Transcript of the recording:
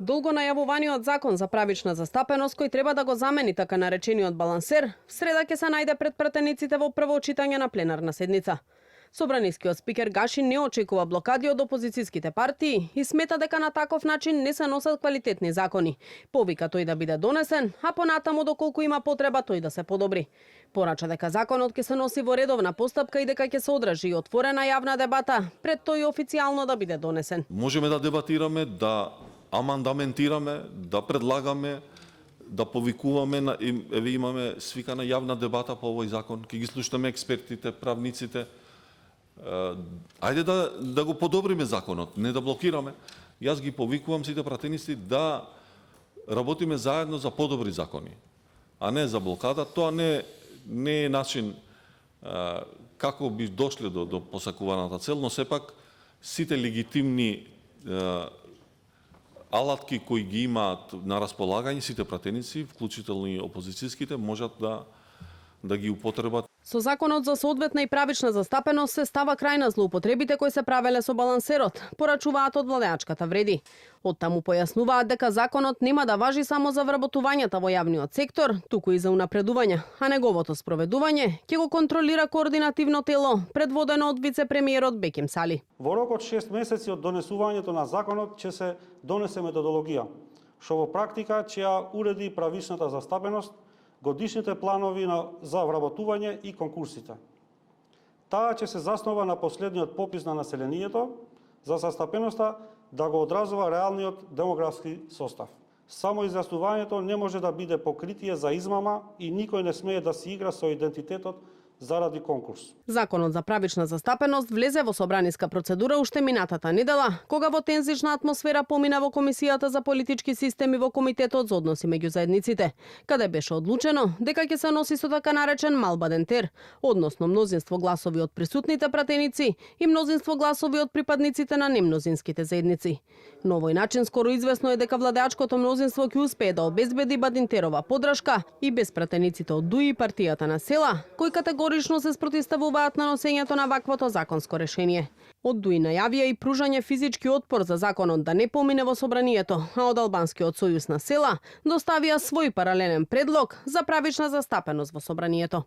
Долго најавуваниот закон за правична застапеност, кој треба да го замени така наречениот балансер, в среда ќе се најде пред пратениците во прво читање на пленарна седница. Собранискиот спикер Гаши не очекува блокади од опозицијските партии и смета дека на таков начин не се носат квалитетни закони. Повика тој да биде донесен, а понатаму доколку има потреба тој да се подобри. Порача дека законот ќе се носи во редовна постапка и дека ќе се одржи и отворена јавна дебата пред тој официјално да биде донесен. Можеме да дебатираме, да амандаментираме, да предлагаме, да повикуваме, еве имаме свикана јавна дебата по овој закон, ќе ги слушаме експертите, правниците. Ајде да го подобриме законот, не да блокираме. Јас ги повикувам сите пратеници да работиме заедно за подобри закони, а не за блокада. Тоа не е начин како би дошле до посакуваната цел, но сепак сите легитимни алатки кои ги имаат на располагање сите пратеници, вклучително и опозицијските, можат да ги употребат. Со законот за соодветна и правична застапеност се става крај на злоупотребите кои се правеле со балансерот, порачуваат од владеачката вреди. Оттаму појаснуваат дека законот нема да важи само за вработувањата во јавниот сектор, туку и за унапредување, а неговото спроведување ќе го контролира координативно тело, предводено од вице-премиерот Беким Сали. Во рок од 6 месеци од донесувањето на законот ќе се донесе методологија, што во практика ќе ја уреди правичната застапеност, годишните планови за вработување и конкурсите. Таа ќе се заснова на последниот попис на населението за застапеноста да го одразува реалниот демографски состав. Само изјаснувањето не може да биде покритие за измама и никој не смее да си игра со идентитетот заради конкурс. Законот за правична застапеност влезе во собраниска процедура уште минатата недела, кога во тензична атмосфера помина во Комисијата за политички системи во Комитетот за односи меѓу заедниците, каде беше одлучено дека ќе се носи со така наречен малбадентер, односно мнозинство гласови од присутните пратеници и мнозинство гласови од припадниците на немнозинските заедници. На овој начин скоро известно е дека владеачкото мнозинство ќе успее да обезбеди бадентерова поддршка и без пратениците од ДУИ и партијата на села, кои категорично се спротивставуваат на носењето на ваквото законско решение. Од ДУИ најавија и пружање физички отпор за законот да не помине во собранието, а од Албанскиот сојуз на села доставија свој паралелен предлог за правична застапеност во собранието.